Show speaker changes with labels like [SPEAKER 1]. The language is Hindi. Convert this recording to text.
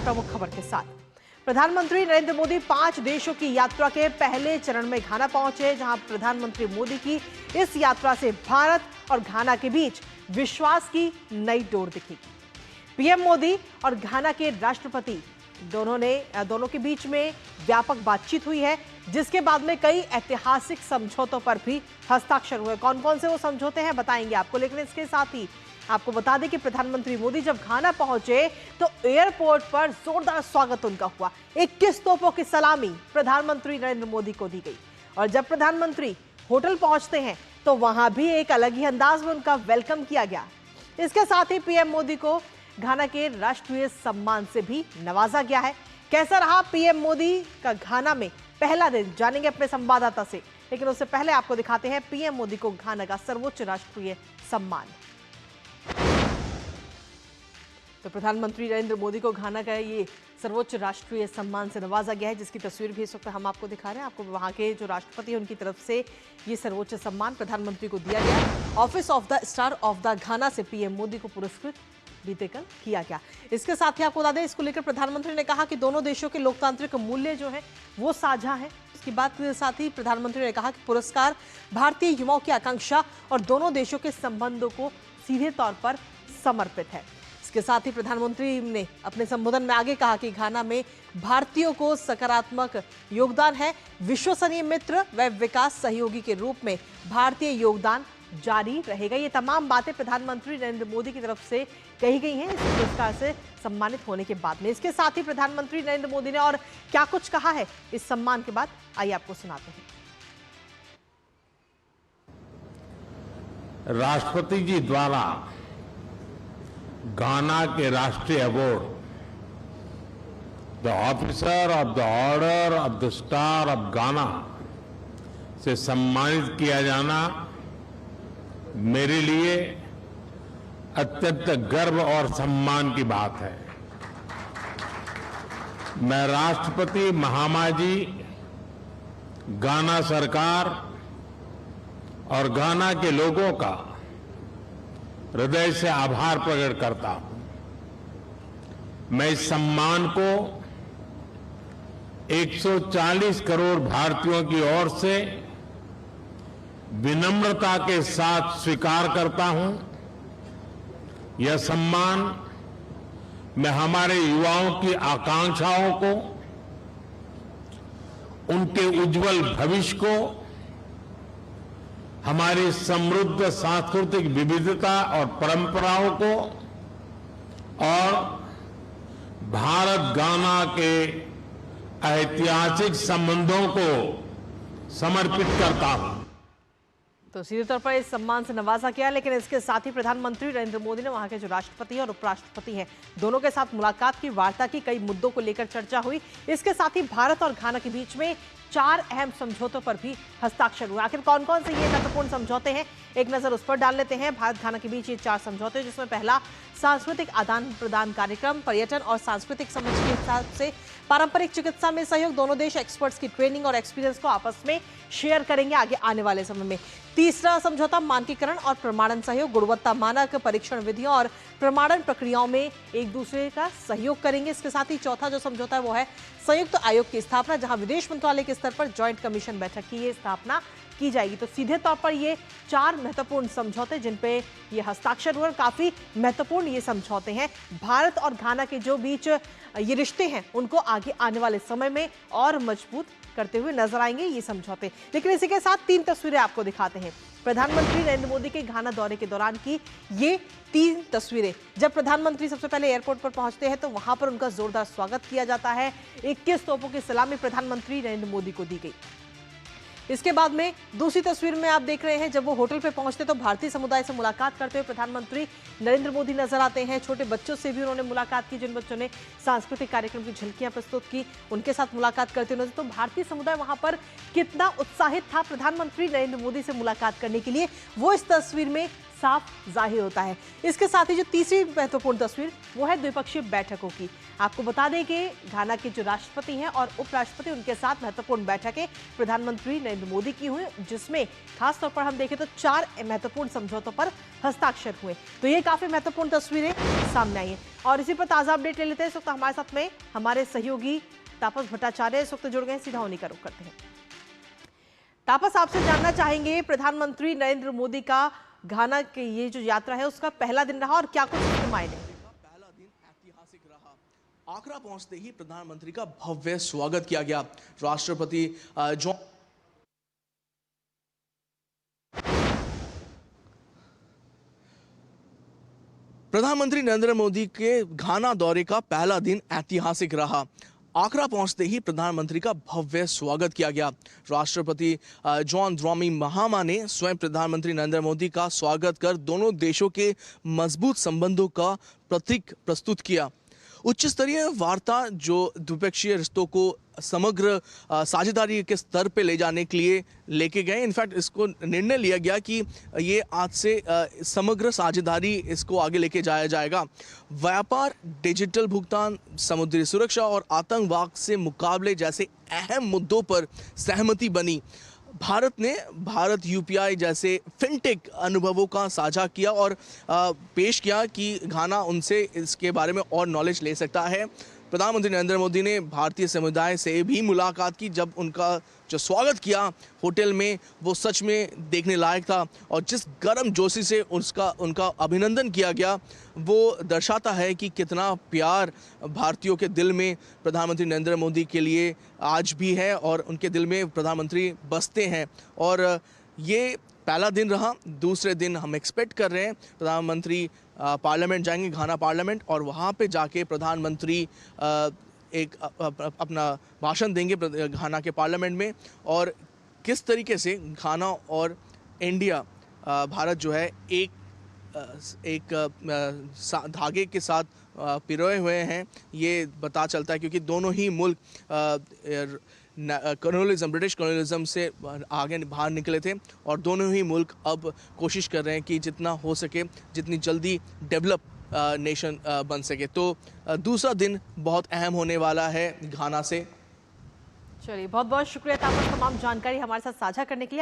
[SPEAKER 1] प्रमुख खबर के साथ प्रधानमंत्री नरेंद्र मोदी 5 देशों की यात्रा के पहले चरण में घाना पहुंचे, जहां प्रधानमंत्री मोदी की इस यात्रा से भारत और घाना के बीच विश्वास की नई डोर दिखेगी। पीएम मोदी और घाना के राष्ट्रपति दोनों के बीच में व्यापक बातचीत हुई है, जिसके बाद में कई ऐतिहासिक समझौतों पर भी हस्ताक्षर हुए। कौन कौन से वो समझौते हैं बताएंगे आपको, लेकिन इसके साथ ही आपको बता दें कि प्रधानमंत्री मोदी जब घाना पहुंचे तो एयरपोर्ट पर जोरदार स्वागत उनका हुआ। 21 तोपों की सलामी प्रधानमंत्री नरेंद्र मोदी को दी गई और जब प्रधानमंत्री होटल पहुंचते हैं तो वहां भी एक अलग ही अंदाज में उनका वेलकम किया गया। इसके साथ ही पीएम मोदी को घाना के राष्ट्रीय सम्मान से भी नवाजा गया है। कैसा रहा पीएम मोदी का घाना में पहला दिन, जानेंगे अपने संवाददाता से, लेकिन उससे पहले आपको दिखाते हैं पीएम मोदी को घाना का सर्वोच्च राष्ट्रीय सम्मान। तो प्रधानमंत्री नरेंद्र मोदी को घाना का ये सर्वोच्च राष्ट्रीय सम्मान से नवाजा गया है, जिसकी तस्वीर भी इस वक्त हम आपको दिखा रहे हैं। आपको वहां के जो राष्ट्रपति हैं उनकी तरफ से ये सर्वोच्च सम्मान प्रधानमंत्री को दिया गया। Office of the star of the Ghana से पीएम मोदी को पुरस्कृत बीते कल किया गया। इसके साथ ही आपको बता दें, इसको लेकर प्रधानमंत्री ने कहा कि दोनों देशों के लोकतांत्रिक मूल्य जो है वो साझा है। इसकी बात के साथ ही प्रधानमंत्री ने कहा कि पुरस्कार भारतीय युवाओं की आकांक्षा और दोनों देशों के संबंधों को सीधे तौर पर समर्पित है। इसके साथ ही प्रधानमंत्री ने अपने संबोधन में आगे कहा कि घाना में भारतीयों को सकारात्मक योगदान है। विश्वसनीय मित्र व विकास सहयोगी के रूप में भारतीय योगदान जारी रहेगा। ये तमाम बातें प्रधानमंत्री नरेंद्र मोदी की तरफ से कही गई हैं इस पुरस्कार से सम्मानित होने के बाद में। इसके साथ ही प्रधानमंत्री नरेंद्र मोदी ने और क्या कुछ कहा है इस सम्मान के बाद, आइए आपको सुनाते हैं।
[SPEAKER 2] राष्ट्रपति जी द्वारा घाना के राष्ट्रीय award the officer of the order of the star of घाना से सम्मानित किया जाना मेरे लिए अत्यंत गर्व और सम्मान की बात है। मैं राष्ट्रपति महामाजी, घाना सरकार और घाना के लोगों का हृदय से आभार प्रकट करता हूं। मैं इस सम्मान को 140 करोड़ भारतीयों की ओर से विनम्रता के साथ स्वीकार करता हूं। यह सम्मान मैं हमारे युवाओं की आकांक्षाओं को, उनके उज्जवल भविष्य को, हमारी समृद्ध सांस्कृतिक विविधता और परंपराओं को और भारत घाना के ऐतिहासिक संबंधों को समर्पित करता हूं।
[SPEAKER 1] तो सीधे तौर पर इस सम्मान से नवाजा गया, लेकिन इसके साथ ही प्रधानमंत्री नरेंद्र मोदी ने वहां के जो राष्ट्रपति और उपराष्ट्रपति हैं दोनों के साथ मुलाकात की, वार्ता की, कई मुद्दों को लेकर चर्चा हुई। इसके साथ ही भारत और घाना के बीच में 4 अहम समझौतों पर भी हस्ताक्षर हुए। आखिर कौन कौन से ये महत्वपूर्ण समझौते हैं, एक नजर उस पर डाल लेते हैं। भारत घाना के बीच ये 4 समझौते, जिसमें पहला सांस्कृतिक आदान प्रदान कार्यक्रम, पर्यटन और सांस्कृतिक समझ के हिसाब से पारंपरिक चिकित्सा में सहयोग। दोनों देश एक्सपर्ट्स की ट्रेनिंग और एक्सपीरियंस को आपस में शेयर करेंगे आगे आने वाले समय में। तीसरा समझौता मानकीकरण और प्रमाणन सहयोग, गुणवत्ता मानक, परीक्षण विधियों और प्रमाणन प्रक्रियाओं में एक दूसरे का सहयोग करेंगे। इसके साथ ही चौथा जो समझौता है वो है संयुक्त आयोग की स्थापना, जहां विदेश मंत्रालय के स्तर पर ज्वाइंट कमीशन बैठक की ये स्थापना की जाएगी। तो सीधे तौर पर ये 4 महत्वपूर्ण समझौते जिन पे ये हस्ताक्षर हुए, काफी महत्वपूर्ण ये समझौते हैं। भारत और घाना के जो बीच ये रिश्ते हैं उनको आगे आने वाले समय में और मजबूत करते हुए नजर आएंगे ये समझौते। लेकिन इसी के साथ 3 तस्वीरें आपको दिखाते हैं प्रधानमंत्री नरेंद्र मोदी के घाना दौरे के दौरान की। ये 3 तस्वीरें, जब प्रधानमंत्री सबसे पहले एयरपोर्ट पर पहुंचते हैं तो वहां पर उनका जोरदार स्वागत किया जाता है। 21 तोपों की सलामी प्रधानमंत्री नरेंद्र मोदी को दी गई। इसके बाद में दूसरी तस्वीर में आप देख रहे हैं, जब वो होटल पे पहुंचते तो भारतीय समुदाय से मुलाकात करते हुए प्रधानमंत्री नरेंद्र मोदी नजर आते हैं। छोटे बच्चों से भी उन्होंने मुलाकात की, जिन बच्चों ने सांस्कृतिक कार्यक्रम की झलकियां प्रस्तुत की, उनके साथ मुलाकात करते हुए। तो भारतीय समुदाय वहां पर कितना उत्साहित था प्रधानमंत्री नरेंद्र मोदी से मुलाकात करने के लिए, वो इस तस्वीर में साफ जाहिर होता है। इसके साथ ही जो तीसरी महत्वपूर्ण तस्वीर वो है द्विपक्षीय बैठकों की। आपको बता दें कि घाना के जो राष्ट्रपति हैं और उपराष्ट्रपति, उनके साथ महत्वपूर्ण बैठकें प्रधानमंत्री नरेंद्र मोदी की हुई, जिसमें खासतौर पर हम देखें तो 4 महत्वपूर्ण समझौतों पर हस्ताक्षर हुए। तो ये काफी महत्वपूर्ण तस्वीरें सामने आई हैं। और इसी पर ताजा अपडेट ले लेते हैं। इस वक्त हमारे साथ में हमारे सहयोगी तापस भट्टाचार्य इस वक्त जुड़ गए हैं। सीधा उन्हीं का रुख करते हैं। तापस, आपसे जानना चाहेंगे, प्रधानमंत्री नरेंद्र मोदी का घाना की ये जो यात्रा है उसका पहला दिन रहा और क्या कुछ इसके मायने?
[SPEAKER 3] पहला दिन ऐतिहासिक रहा। आगरा पहुंचते ही प्रधानमंत्री का भव्य स्वागत किया गया। राष्ट्रपति जॉन प्रधानमंत्री नरेंद्र मोदी के घाना दौरे का पहला दिन ऐतिहासिक रहा। आगरा पहुंचते ही प्रधानमंत्री का भव्य स्वागत किया गया। राष्ट्रपति जॉन द्रॉमी महामा ने स्वयं प्रधानमंत्री नरेंद्र मोदी का स्वागत कर दोनों देशों के मजबूत संबंधों का प्रतीक प्रस्तुत किया। उच्च स्तरीय वार्ता जो द्विपक्षीय रिश्तों को समग्र साझेदारी के स्तर पे ले जाने के लिए लेके गए। इनफैक्ट इसको निर्णय लिया गया कि ये आज से समग्र साझेदारी इसको आगे लेके जाया जाएगा। व्यापार, डिजिटल भुगतान, समुद्री सुरक्षा और आतंकवाद से मुकाबले जैसे अहम मुद्दों पर सहमति बनी। भारत ने भारत यूपीआई जैसे फिनटेक अनुभवों का साझा किया और पेश किया कि घाना उनसे इसके बारे में और नॉलेज ले सकता है। प्रधानमंत्री नरेंद्र मोदी ने भारतीय समुदाय से भी मुलाकात की। जब उनका जो स्वागत किया होटल में, वो सच में देखने लायक था और जिस गर्म जोशी से उनका अभिनंदन किया गया वो दर्शाता है कि कितना प्यार भारतीयों के दिल में प्रधानमंत्री नरेंद्र मोदी के लिए आज भी है और उनके दिल में प्रधानमंत्री बसते हैं। और ये पहला दिन रहा। दूसरे दिन हम एक्सपेक्ट कर रहे हैं प्रधानमंत्री पार्लियामेंट जाएंगे, घाना पार्लियामेंट, और वहाँ पे जाके प्रधानमंत्री एक अपना भाषण देंगे घाना के पार्लियामेंट में। और किस तरीके से घाना और इंडिया, भारत जो है एक धागे के साथ पिरोए हुए हैं, ये पता चलता है। क्योंकि दोनों ही मुल्क कॉलोनियलिज्म, ब्रिटिश कॉलोनियलिज्म से आगे बाहर निकले थे और दोनों ही मुल्क अब कोशिश कर रहे हैं कि जितना हो सके, जितनी जल्दी डेवलप नेशन बन सके। तो दूसरा दिन बहुत अहम होने वाला है घाना से।
[SPEAKER 1] चलिए, बहुत बहुत शुक्रिया तापस, तमाम जानकारी हमारे साथ साझा करने के लिए।